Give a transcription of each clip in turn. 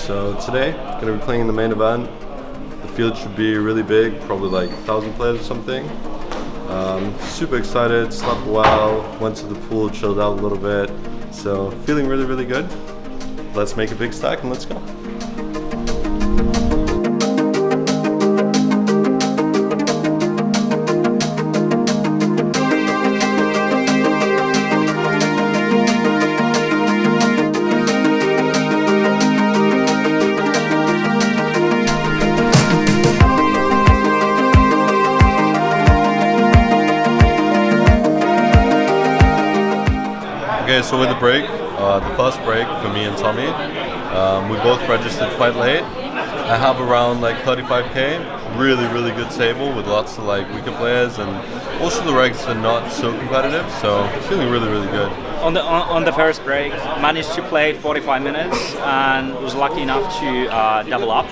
So today, gonna be playing in the main event. The field should be really big, probably like 1,000 players or something. Super excited, slept well, went to the pool, chilled out a little bit. So feeling really, really good. Let's make a big stack and let's go. Okay, so with the break, the first break for me and Tomi, we both registered quite late. I have around like 35k, really good table with lots of like weaker players, and also the regs are not so competitive, so feeling really good. On the first break, managed to play 45 minutes and was lucky enough to double up.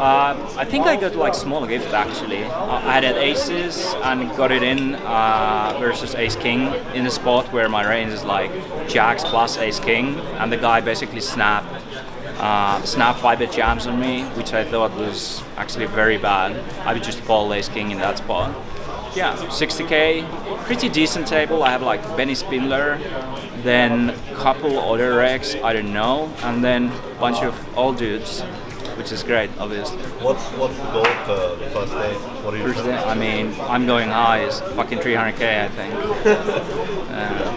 I think I got like small gift actually. I had aces and got it in versus ace king in a spot where my range is like jacks plus ace king, and the guy basically snapped 5-bet jams on me, which I thought was actually very bad. I would just call ace king in that spot. Yeah, 60k, pretty decent table. I have like Benny Spindler, then couple other regs, I don't know, and then a bunch of old dudes, which is great, obviously. What's the goal for the first day? What are you first day? I mean, I'm going high, it's fucking 300k, I think.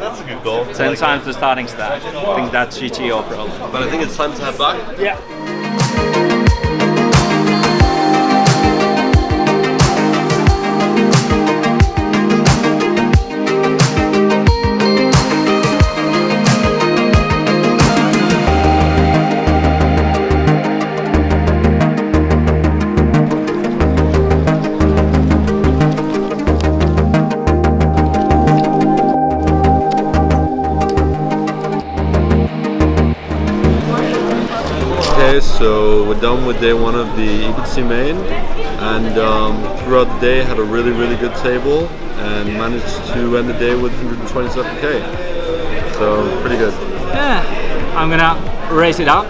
That's a good goal. 10 times the starting stack. I think that's GTO probably. But I think it's time to head back. Yeah. So we're done with day one of the bitB main, and throughout the day had a really good table and managed to end the day with 127k. So pretty good. Yeah, I'm gonna raise it up.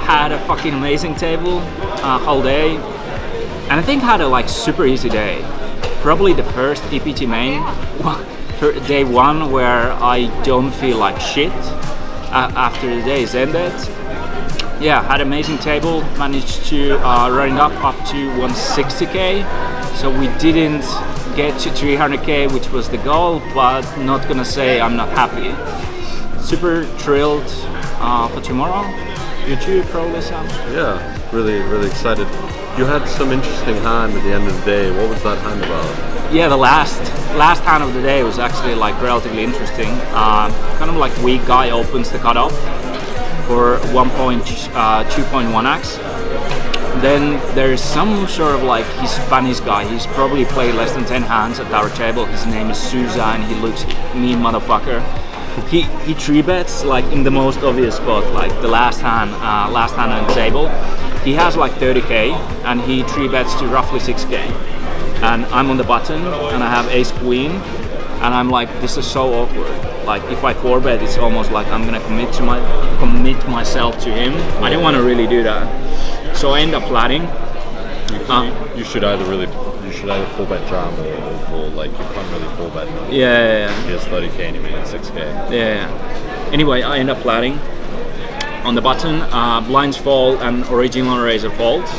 Had a fucking amazing table whole day, and I think had a like super easy day. Probably the first bitB main, day one, where I don't feel like shit after the day is ended. Yeah, had amazing table, managed to run it up to 160k, so we didn't get to 300k, which was the goal, but not gonna say I'm not happy. Super thrilled for tomorrow. You too, probably, Sam? Yeah, really excited. You had some interesting hand at the end of the day. What was that hand about? Yeah, the last hand of the day was actually like relatively interesting. Kind of like weak guy opens the cutoff for 2.1x. Then there's some sort of like Spanish guy. He's probably played less than 10 hands at our table. His name is Souza and he looks mean motherfucker. He 3-bets like in the most obvious spot, like the last hand on the table. He has like 30k and he 3-bets to roughly 6k. And I'm on the button and I have ace queen. And I'm like, this is so awkward. Like, if I 4-bet, it's almost like I'm gonna commit myself to him. I didn't want to really do that, so I end up flatting. You should either 4-bet jam or like you can't really 4-bet. Yeah. He has 30k and he made 6k. Yeah. Anyway, I end up flatting on the button. Blinds fall and original raiser folds.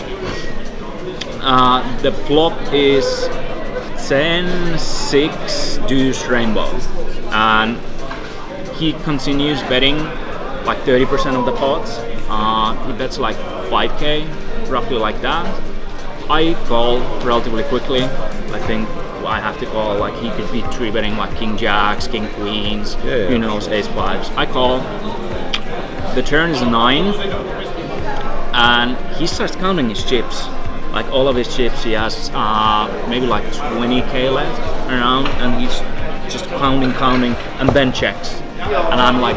The flop is 10-6 deuce rainbow, and he continues betting like 30% of the pots. He bets like 5k, roughly like that. I call relatively quickly. I think I have to call, like he could be 3-betting like king jacks, king queens, who knows, ace fives. I call. The turn is 9 and he starts counting his chips. Like all of his chips, he has maybe like 20k left around, and he's just counting, and then checks. And I'm like,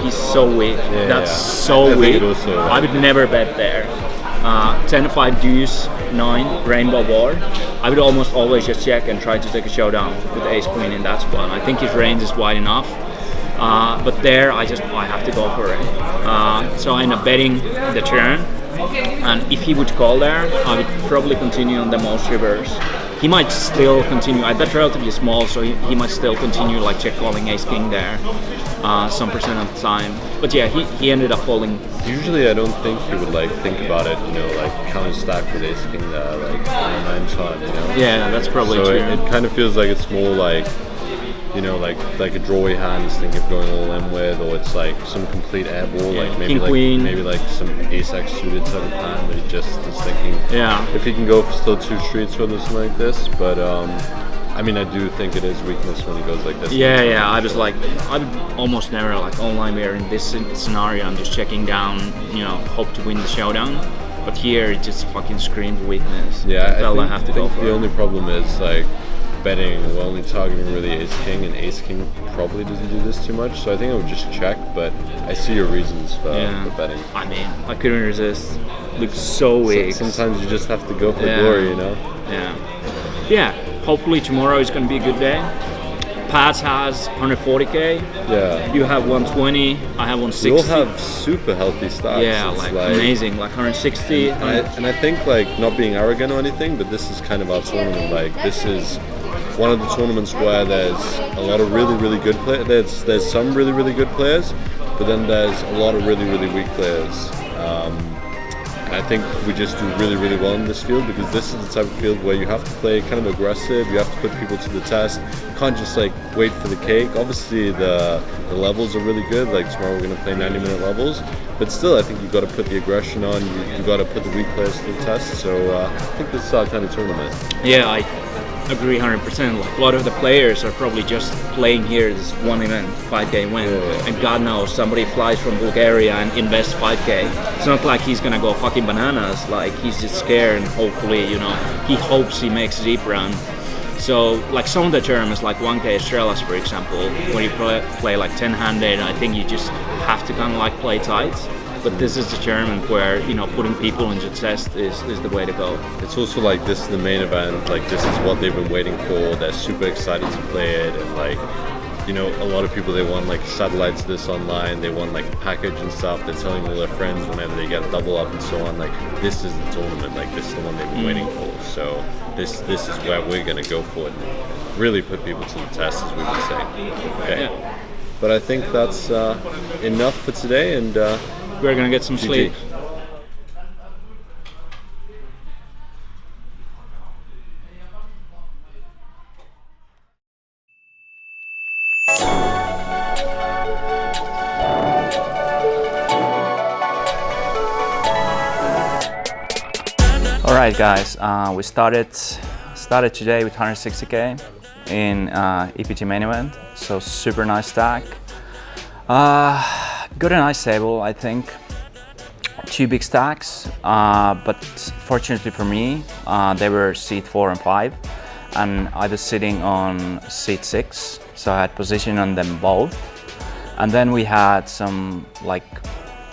he's so weak. That's so weak. I would never bet there. 10-5 deuce, 9 rainbow board. I would almost always just check and try to take a showdown with ace queen in that spot. I think his range is wide enough. But there I have to go for it. So I end up betting the turn, and if he would call there, I would probably continue on the most reverse. He might still continue. I bet relatively small, so he might still continue like check calling ace king there, some percent of the time. But yeah, he ended up folding. Usually, I don't think he would like think about it, you know, like counter stack with ace king there, like 9 time, you know. Yeah, that's probably so true. It kind of feels like it's more like, you know, like a drawy hand he's thinking of going all in with, or it's like some complete airball, Yeah, like maybe king, like queen. maybe like some ace x suited type of hand that he just is thinking. Yeah. If he can go for still 2 streets or something like this, but I mean, I do think it is weakness when he goes like this. Yeah. I would almost never like online where in this scenario I'm just checking down, you know, hope to win the showdown. But here it just fucking screams weakness. Yeah, I have to go for the it. only problem is like betting, we're only targeting really ace king, and ace king probably doesn't do this too much. So I think I would just check, but I see your reasons for betting. I mean, I couldn't resist. Looks so weak. Sometimes you just have to go for glory, you know? Yeah. Hopefully tomorrow is going to be a good day. Paz has 140k. Yeah. You have 120. I have 160. We all have super healthy stocks. Yeah, like amazing, like 160. And I think like not being arrogant or anything, but this is kind of our tournament. Like this is one of the tournaments where there's a lot of really good players. There's some really good players, but then there's a lot of really weak players. And I think we just do really well in this field, because this is the type of field where you have to play kind of aggressive. You have to put people to the test. You can't just like wait for the cake. Obviously the levels are really good. Like tomorrow we're going to play 90-minute levels, but still I think you've got to put the aggression on. You got to put the weak players to the test. So I think this is our kind of tournament. Yeah, I agree 100%. Like a lot of the players are probably just playing here this one event, 5k win, and God knows somebody flies from Bulgaria and invests 5k. It's not like he's gonna go fucking bananas. Like he's just scared, and hopefully, you know, he hopes he makes deep run. So like some of the terms, like 1k Estrelas for example, when you play like 10-handed, I think you just have to kind of like play tight. But this is the tournament where, you know, putting people into test is the way to go. It's also like this is the main event, like this is what they've been waiting for. They're super excited to play it, and like, you know, a lot of people, they want like satellites of this online, they want like a package and stuff. They're telling all their friends whenever they get a double up and so on, like this is the tournament, like this is the one they've been waiting for. So this is where we're gonna go for it and really put people to the test, as we would say. Okay. Yeah. But I think that's enough for today, and we're gonna get some sleep. All right, guys. We started today with 160k in EPT main event. So super nice stack. Got a nice table, I think. 2 big stacks, but fortunately for me, they were seat 4 and 5, and I was sitting on seat 6, so I had position on them both. And then we had some like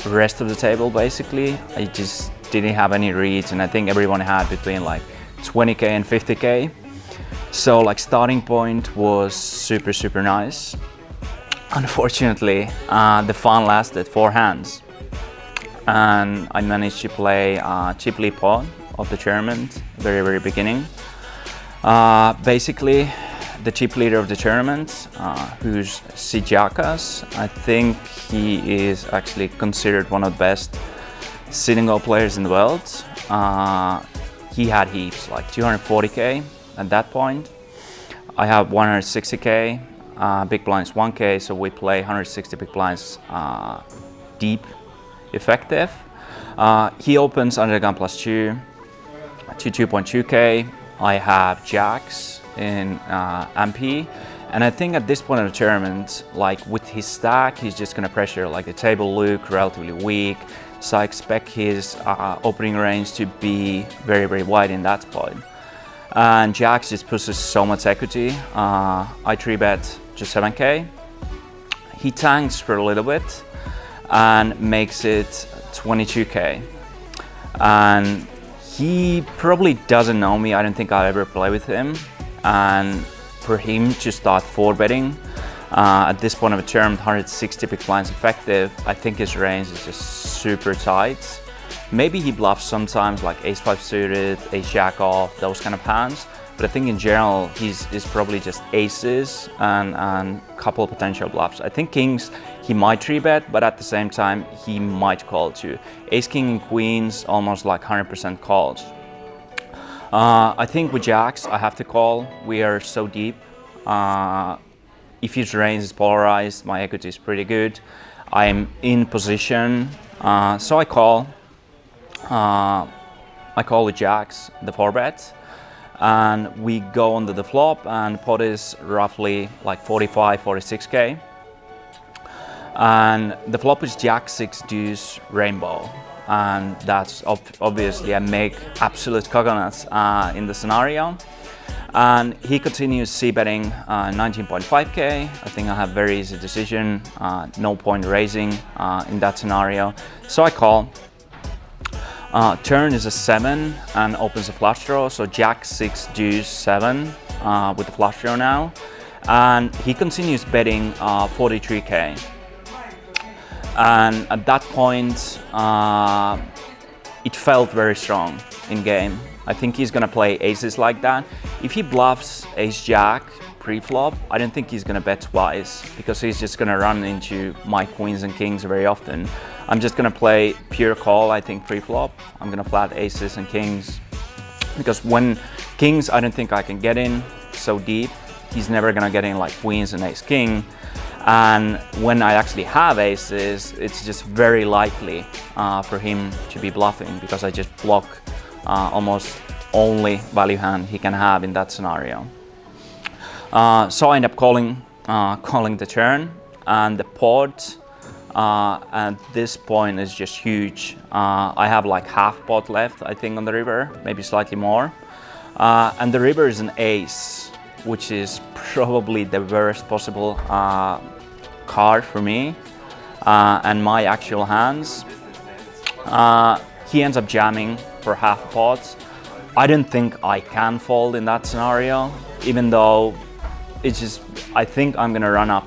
rest of the table basically. I just didn't have any reads, and I think everyone had between like 20k and 50k. So like starting point was super nice. Unfortunately, the fun lasted 4 hands, and I managed to play chip lead pot of the tournament, very beginning. Basically, the chip leader of the tournament, who's Sijakas, I think he is actually considered one of the best sitting goal players in the world. He had heaps, like 240k at that point. I have 160k. Big blinds 1k, so we play 160 big blinds deep effective. He opens under the gun +2 to 2.2k. I have jacks in MP, and I think at this point of the tournament, like with his stack, he's just gonna pressure like the table look relatively weak, so I expect his opening range to be very wide in that spot. And jacks just pushes so much equity. I 3-bet just 7k. He tanks for a little bit and makes it 22k. And he probably doesn't know me. I don't think I'll ever play with him. And for him to start 4-betting At this point of the term, 160 big blinds effective. I think his range is just super tight. Maybe he bluffs sometimes, like ace-5 suited, ace-jack off, those kind of hands. But I think in general, he's probably just aces and a couple of potential bluffs. I think kings, he might 3-bet, but at the same time, he might call too. Ace, king, and queens, almost like 100% calls. I think with jacks, I have to call. We are so deep. If his range is polarized, my equity is pretty good. I'm in position, so I call. I call with jacks, the 4-bet, and we go under the flop, and pot is roughly like 45, 46k. And the flop is jack 6 deuce rainbow, and that's obviously I make absolute coconuts in the scenario. And he continues c-betting 19.5k. I think I have very easy decision, no point raising in that scenario. So I call. Turn is a 7 and opens a flush draw, so jack 6 deuce 7 with the flush draw now. And he continues betting 43k. And at that point, it felt very strong in game. I think he's gonna play aces like that. If he bluffs ace-jack pre-flop, I don't think he's gonna bet twice, because he's just gonna run into my queens and kings very often. I'm just gonna play pure call, I think, pre-flop. I'm gonna flat aces and kings, because when kings, I don't think I can get in so deep. He's never gonna get in like queens and ace-king. And when I actually have aces, it's just very likely for him to be bluffing, because I just block almost only value hand he can have in that scenario. So I end up calling the turn, and the pot at this point is just huge. I have like half pot left, I think, on the river, maybe slightly more. And the river is an ace, which is probably the worst possible card for me and my actual hands. He ends up jamming for half pot. I don't think I can fold in that scenario, even though it's just, I think I'm gonna run up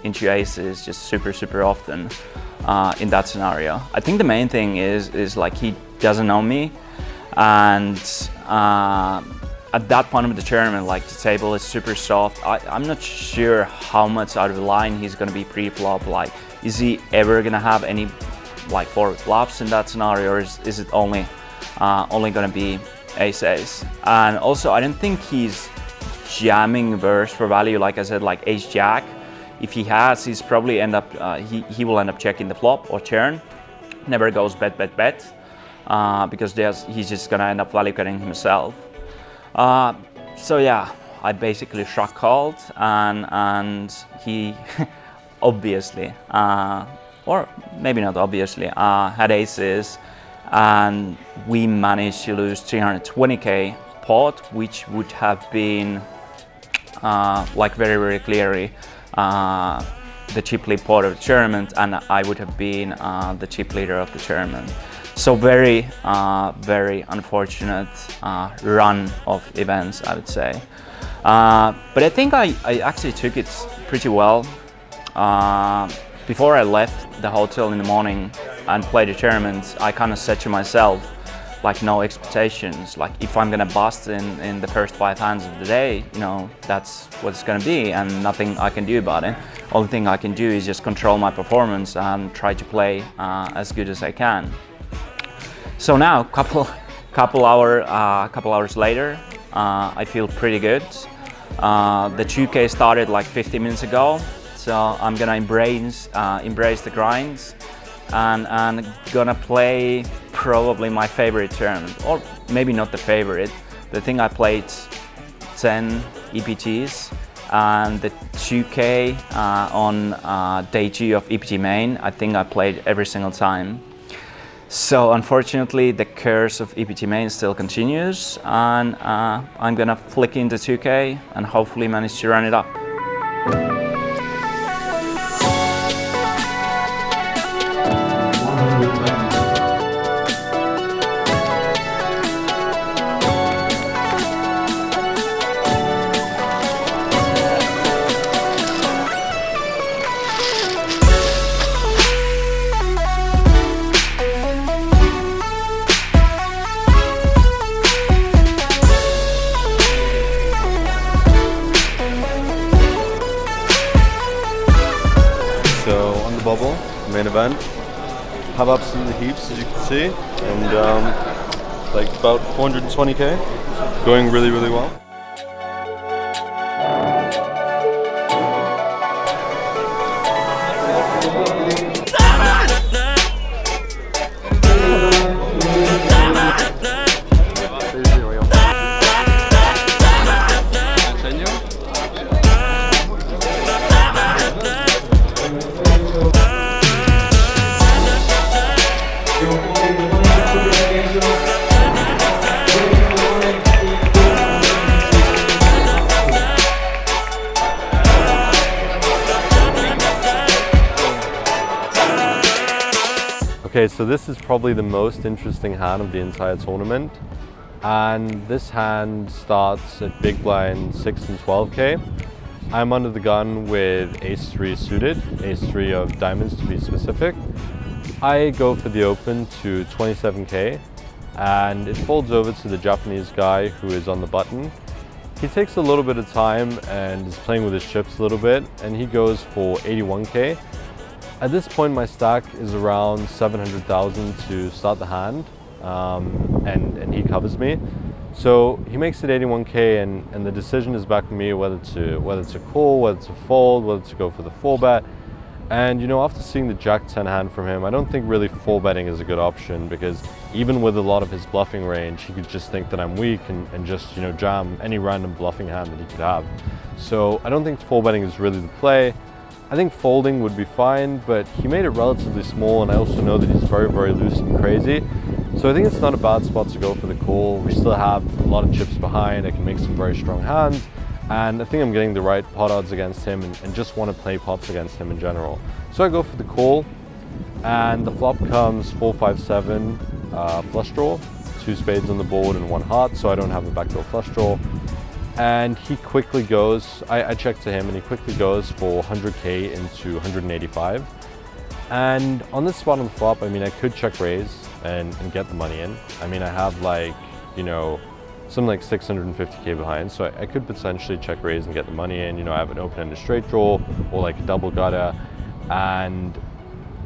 into aces just super often in that scenario. I think the main thing is like he doesn't know me, and at that point of the tournament, like the table is super soft. I'm not sure how much out of the line he's gonna be pre-flop. Like, is he ever gonna have any like forward bluffs in that scenario, or is it only gonna be ace-ace? And also, I don't think he's jamming worse for value, like I said, like ace-jack. If he has, he's probably he will end up checking the flop or turn. Never goes bet, because he's just gonna end up value cutting himself. So yeah, I basically shock called, and he obviously, or maybe not obviously, had aces, and we managed to lose 320k pot, which would have been like very clearly the chip lead pot of the tournament, and I would have been the chip leader of the tournament. So very unfortunate run of events, I would say. But I think I actually took it pretty well. Before I left the hotel in the morning and played the tournament, I kind of said to myself, like, no expectations. Like, if I'm gonna bust in the first 5 hands of the day, you know, that's what it's gonna be, and nothing I can do about it. Only thing I can do is just control my performance and try to play as good as I can. So now, couple hours later, I feel pretty good. The 2K started like 50 minutes ago, so I'm gonna embrace the grinds, and gonna play probably my favorite tournament, or maybe not the favorite. The thing I played 10 EPTs, and the 2K on day 2 of EPT main, I think I played every single time. So unfortunately, the curse of EPT main still continues, and I'm gonna flick into 2K and hopefully manage to run it up. main event. Have absolutely heaps, as you can see, and like about 420k, going really, really well. Okay, so this is probably the most interesting hand of the entire tournament, and this hand starts at big blind 6 and 12k. I'm under the gun with ace-3 suited, ace-3 of diamonds to be specific. I go for the open to 27k, and it folds over to the Japanese guy who is on the button. He takes a little bit of time and is playing with his chips a little bit, and he goes for 81k. At this point, my stack is around 700,000 to start the hand, and he covers me. So he makes it 81k, and the decision is back to me whether to call, whether to fold, whether to go for the 4-bet. And you know, after seeing the Jack-10 hand from him, I don't think really 4-betting is a good option, because even with a lot of his bluffing range, he could just think that I'm weak and just, you know, jam any random bluffing hand that he could have. So I don't think 4-betting is really the play. I think folding would be fine, but he made it relatively small, and I also know that he's very, very loose and crazy. So I think it's not a bad spot to go for the call. We still have a lot of chips behind. I can make some very strong hands, and I think I'm getting the right pot odds against him and just want to play pots against him in general. So I go for the call, and the flop comes 4-5-7 flush draw, 2 spades on the board and 1 heart, so I don't have a backdoor flush draw. And he quickly goes, I check to him, and he quickly goes for 100k into 185. And on this spot on the flop, I mean, I could check raise and get the money in. I mean, I have like, you know, something like 650k behind, so I could potentially check raise and get the money in. You know, I have an open-ended straight draw or like a double gutter, and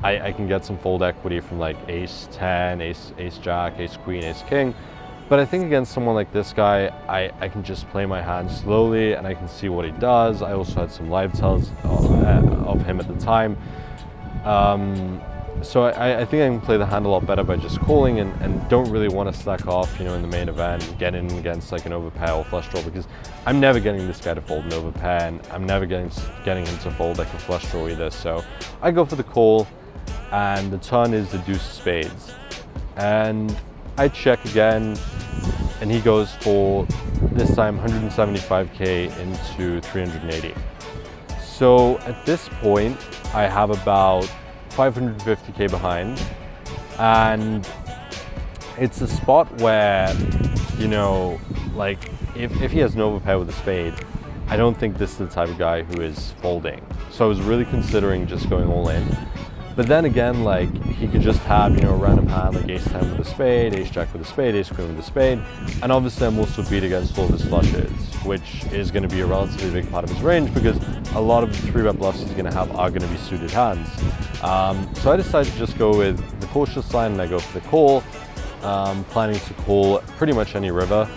I can get some fold equity from like ace-10, ace-jack, ace-queen, ace-king. But I think against someone like this guy, I can just play my hand slowly and I can see what he does. I also had some live tells of him at the time. So I think I can play the hand a lot better by just calling and don't really want to stack off, you know, in the main event and get in against like an overpair or flush draw, because I'm never getting this guy to fold an overpair, and I'm never getting him to fold like a flush draw either. So I go for the call, and the turn is the deuce of spades. And I check again, and he goes for, this time, 175k into 380. So at this point, I have about 550k behind, and it's a spot where, you know, like if he has no overpair with a spade, I don't think this is the type of guy who is folding. So I was really considering just going all in. But then again, like, he could just have, you know, a random hand like ace-10 with a spade, ace-jack with a spade, ace-queen with a spade, and obviously I'm also beat against all of his flushes, which is going to be a relatively big part of his range, because a lot of the 3-bet bluffs he's going to have are going to be suited hands. So I decided to just go with the cautious line, and I go for the call, planning to call pretty much any river.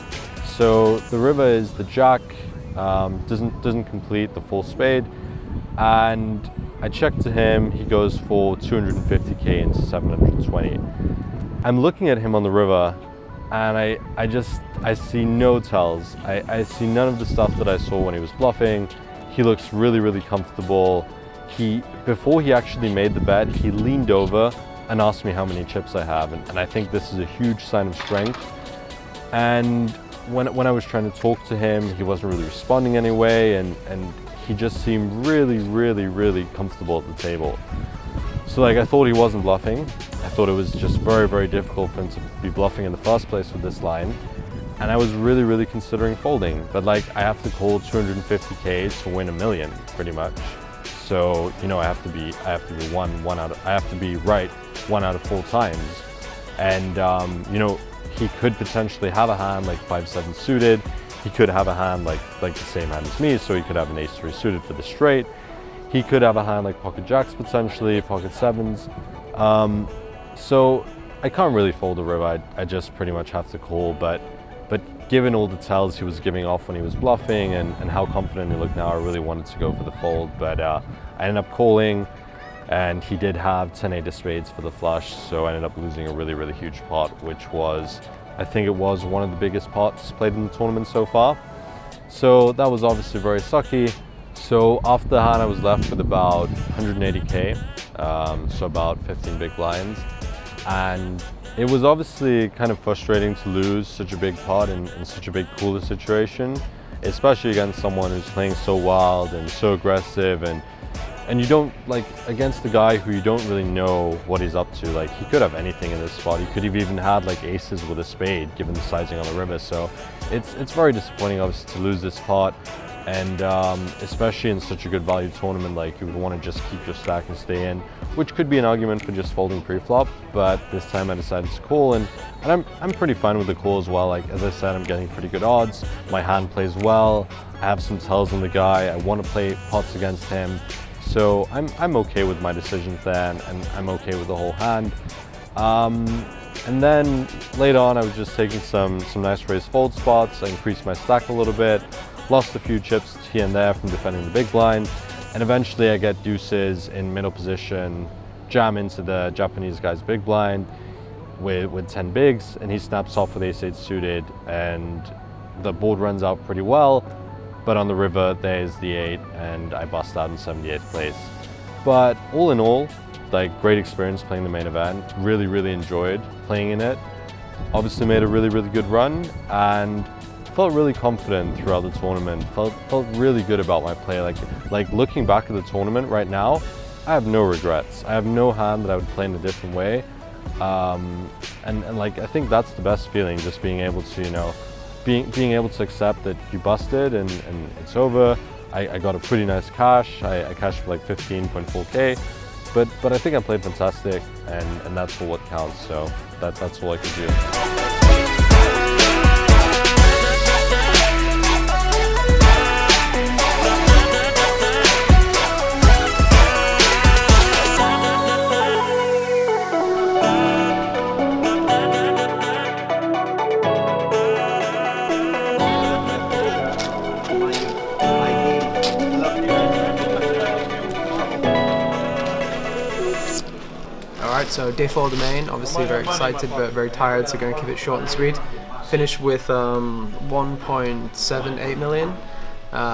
So the river is the jack, doesn't complete the full spade, and I check to him, he goes for 250k into 720. I'm looking at him on the river, and I see no tells. I see none of the stuff that I saw when he was bluffing. He looks really, really comfortable. Before he actually made the bet, he leaned over and asked me how many chips I have, and I think this is a huge sign of strength. And when I was trying to talk to him, he wasn't really responding anyway, and he just seemed really, really, really comfortable at the table. So like, I thought he wasn't bluffing. I thought it was just very, very difficult for him to be bluffing in the first place with this line. And I was really, really considering folding. But like, I have to call 250k to win $1 million, pretty much. So, you know, I have to be right 1 out of 4 times. And you know, he could potentially have a hand like 5-7 suited. He could have a hand like the same hand as me, so he could have an ace-3 suited for the straight. he could have a hand like pocket jacks potentially, pocket sevens. So I can't really fold the river. I just pretty much have to call. But given all the tells he was giving off when he was bluffing and how confident he looked now, I really wanted to go for the fold. But I ended up calling, and he did have 10-8 of spades for the flush, so I ended up losing a really huge pot, which was, I think it was one of the biggest pots played in the tournament so far. So that was obviously very sucky. So after the hand, I was left with about 180k, so about 15 big blinds. And it was obviously kind of frustrating to lose such a big pot in such a big cooler situation, especially against someone who's playing so wild and so aggressive, and you don't, like, against the guy who you don't really know what he's up to. Like, he could have anything in this spot. He could have even had like aces with a spade given the sizing on the river. So it's very disappointing obviously to lose this pot. And especially in such a good value tournament, like, you would want to just keep your stack and stay in, which could be an argument for just folding pre-flop. But this time I decided to call, and I'm pretty fine with the call as well. Like, as I said, I'm getting pretty good odds. My hand plays well. I have some tells on the guy. I want to play pots against him, so I'm okay with my decisions there, and I'm okay with the whole hand. And then later on, I was just taking some nice raise fold spots. I increased my stack a little bit. Lost a few chips here and there from defending the big blind, and eventually I get deuces in middle position, jam into the Japanese guy's big blind with 10 bigs, and he snaps off with ace-8 suited, and the board runs out pretty well, but on the river there's the 8, and I bust out in 78th place. But all in all, like, great experience playing the main event. Really enjoyed playing in it. Obviously made a really good run, and felt really confident throughout the tournament. Felt really good about my play. Like looking back at the tournament right now, I have no regrets. I have no hand that I would play in a different way. And like, I think that's the best feeling, just being able to, you know, being able to accept that you busted and it's over. I got a pretty nice cash. I cashed for like 15.4k, but I think I played fantastic, and that's for what counts. So that's all I could do. Alright, so day 4 of the main, obviously very excited but very tired, so going to keep it short and sweet. Finished with 1.78 million,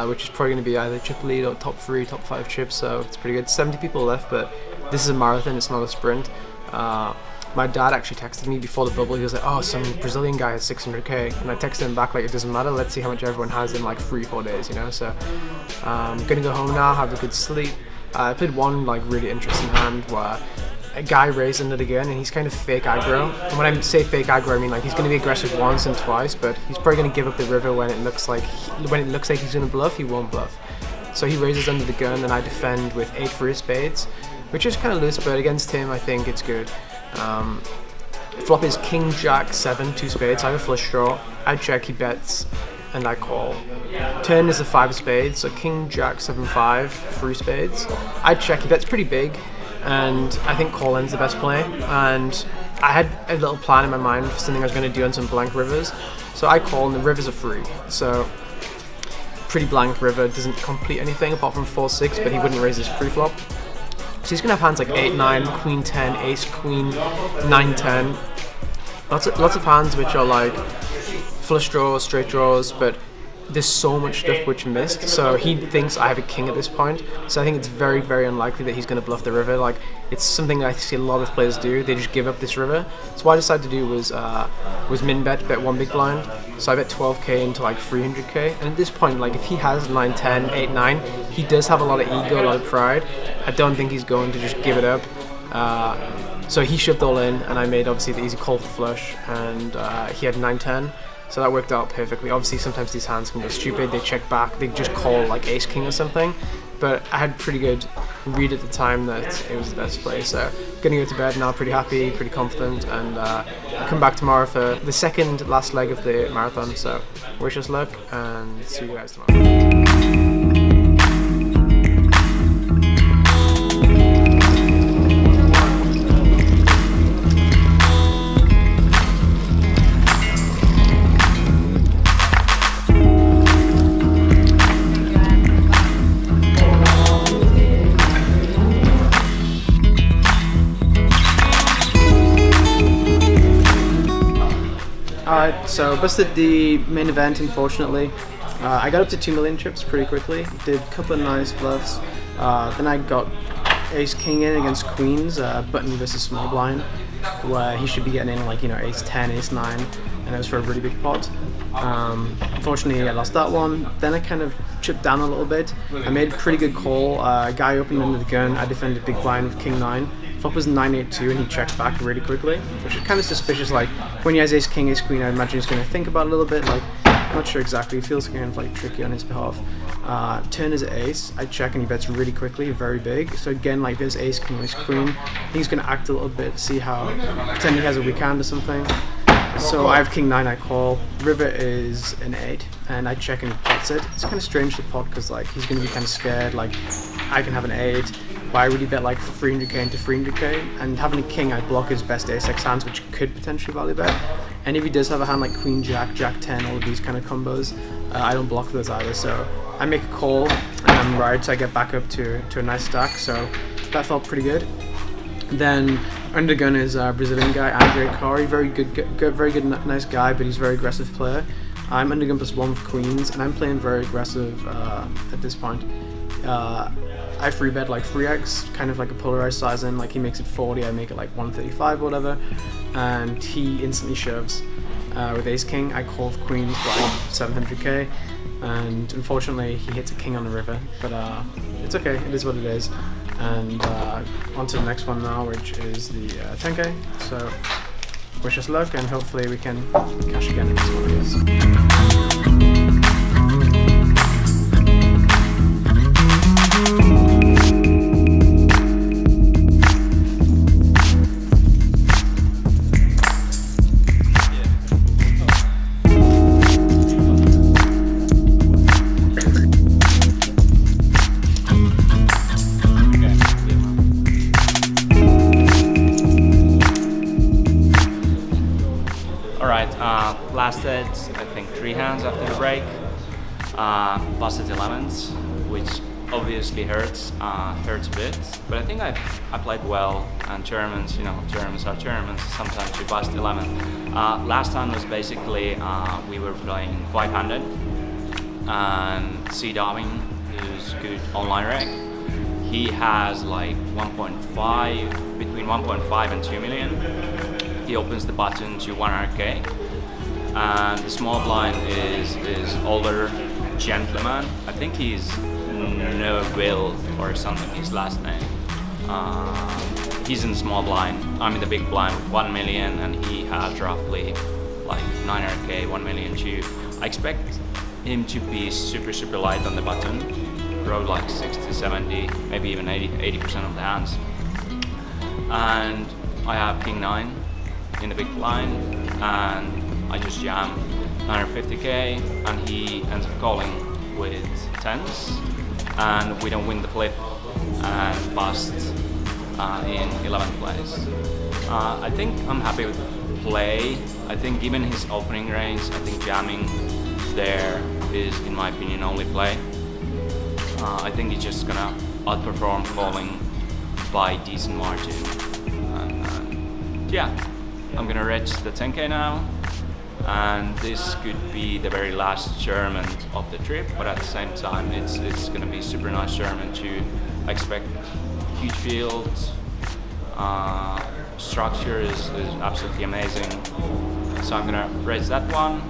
which is probably going to be either triple lead or top 3, top 5 chips, so it's pretty good. 70 people left, but this is a marathon, it's not a sprint. My dad actually texted me before the bubble. He was like, oh, some Brazilian guy has 600k, and I texted him back like, it doesn't matter, let's see how much everyone has in like 3-4 days, you know. So I'm gonna go home now, have a good sleep. I played one like really interesting hand where a guy raised under the gun, and he's kind of fake aggro. And when I say fake aggro, I mean like he's going to be aggressive once and twice, but he's probably going to give up the river when it looks like he's going to bluff. He won't bluff. So he raises under the gun, and I defend with 8 free spades, which is kind of loose, but against him I think it's good. Flop is king jack 7 2 spades. I have a flush draw. I check, he bets, and I call. Turn is a 5 of spades, so king jack 7 5 free spades. I check, he bets pretty big, and I think call end's the best play. And I had a little plan in my mind for something I was going to do on some blank rivers, so I call, and the rivers are free. So pretty blank river, doesn't complete anything apart from 4-6, but he wouldn't raise his pre-flop. So he's gonna have hands like 8-9, queen 10, ace queen, 9-10. Lots of hands which are like flush draws, straight draws, but there's so much stuff which missed. So he thinks I have a king at this point. So I think it's very, very unlikely that he's gonna bluff the river. Like, it's something that I see a lot of players do. They just give up this river. So what I decided to do was min bet 1 big blind. So I bet 12k into like 300k. And at this point, like, if he has 9-10, 8-9, he does have a lot of ego, a lot of pride. I don't think he's going to just give it up. So he shoved all in, and I made obviously the easy call for flush, and he had 9-10. So that worked out perfectly. Obviously, sometimes these hands can go stupid. They check back. They just call like ace king or something. But I had pretty good read at the time that it was the best play. So gonna go to bed now, pretty happy, pretty confident, and come back tomorrow for the second last leg of the marathon. So wish us luck, and see you guys tomorrow. So busted the main event, unfortunately. I got up to 2 million chips pretty quickly. Did a couple of nice bluffs. Then I got ace king in against queens, button versus small blind, where he should be getting in like, you know, ace 10, ace 9, and it was for a really big pot. Unfortunately, I lost that one. Then I kind of chipped down a little bit. I made a pretty good call. Guy opened under the gun. I defended big blind with king 9. Flop was 9-8-2 and he checked back really quickly, which is kind of suspicious. Like when he has ace king, ace queen, I imagine he's going to think about it a little bit. Like, I'm not sure exactly. It feels kind of like tricky on his behalf. Turn is ace. I check and he bets really quickly, very big. So again, like there's ace king, ace queen. He's going to act a little bit, see how, pretend he has a weak hand or something. So I have king 9, I call. River is an 8, and I check and he pots it. It's kind of strange to pot because like he's going to be kind of scared. Like I can have an 8. But I really bet like 300k into 300k, and having a king, I block his best ace-x hands, which could potentially value bet. And if he does have a hand like queen jack, jack 10, all of these kind of combos, I don't block those either. So I make a call, and I'm right, so I get back up to a nice stack. So that felt pretty good. Then under gun is a Brazilian guy, Andre Kari, very good, nice guy, but he's a very aggressive player. I'm under gun +1 with queens, and I'm playing very aggressive at this point. I free bet like 3x, kind of like a polarized size in, like he makes it 40, I make it like 135 or whatever, and he instantly shoves. With ace king, I call with queens for like 700k, and unfortunately he hits a king on the river, but it's okay, it is what it is. And on to the next one now, which is the 10k, so wish us luck and hopefully we can cash again in this one, I guess. Lasted, I think, 3 hands after the break. Busted 11s, which obviously hurts a bit. But I think I played well. And Germans, you know, Germans are Germans. Sometimes we bust 11. Last time was basically we were playing 500, and C Darwin, who's good online reg. He has like 1.5, between 1.5 and 2 million. He opens the button to 100k. And the small blind is older gentleman. I think he's Neville or something, his last name. He's in the small blind. I'm in the big blind with 1 million, and he has roughly like 900k, 1 million too. I expect him to be super light on the button. Roll like 60, 70, maybe even 80% of the hands. And I have king 9 in the big blind, and I just jam 950k, and he ends up calling with 10s, and we don't win the flip and bust in 11th place. I think I'm happy with the play. I think given his opening range, I think jamming there is, in my opinion, only play. I think he's just gonna outperform calling by decent margin. And yeah, I'm gonna reach the 10k now. And this could be the very last German of the trip, but at the same time it's going to be super nice German too. I expect huge fields, structure is absolutely amazing, so I'm going to raise that one.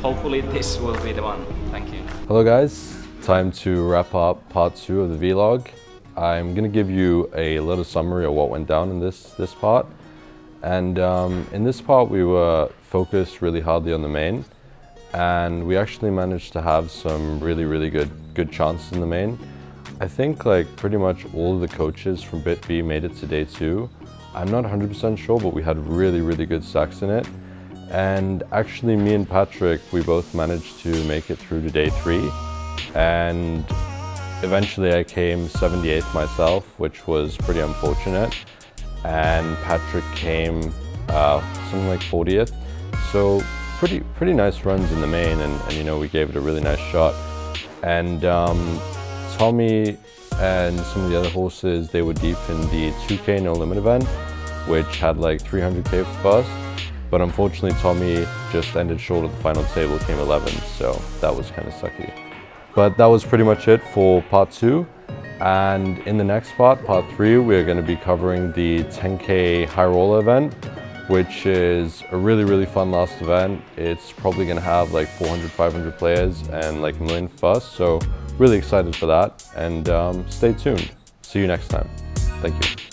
Hopefully this will be the one. Thank you. Hello guys, time to wrap up part 2 of the vlog. I'm going to give you a little summary of what went down in this part. And in this part we were focused really hardly on the main, and we actually managed to have some really good chances in the main. I think like pretty much all of the coaches from bitB made it to day 2. I'm not 100% sure, but we had really good stacks in it. And actually me and Patrick, we both managed to make it through to day 3. And eventually I came 78th myself, which was pretty unfortunate. And Patrick came something like 40th. So pretty nice runs in the main, and you know, we gave it a really nice shot. And Tomi and some of the other horses, they were deep in the 2k no limit event, which had like 300k for bust. but unfortunately Tomi just ended short of the final table, came 11th, so that was kind of sucky. But that was pretty much it for part 2. And in the next part 3, we're going to be covering the 10K high roller event, which is a really fun last event. It's probably going to have like 400, 500 players and like 1 million fuss, so really excited for that. And stay tuned. See you next time. Thank you.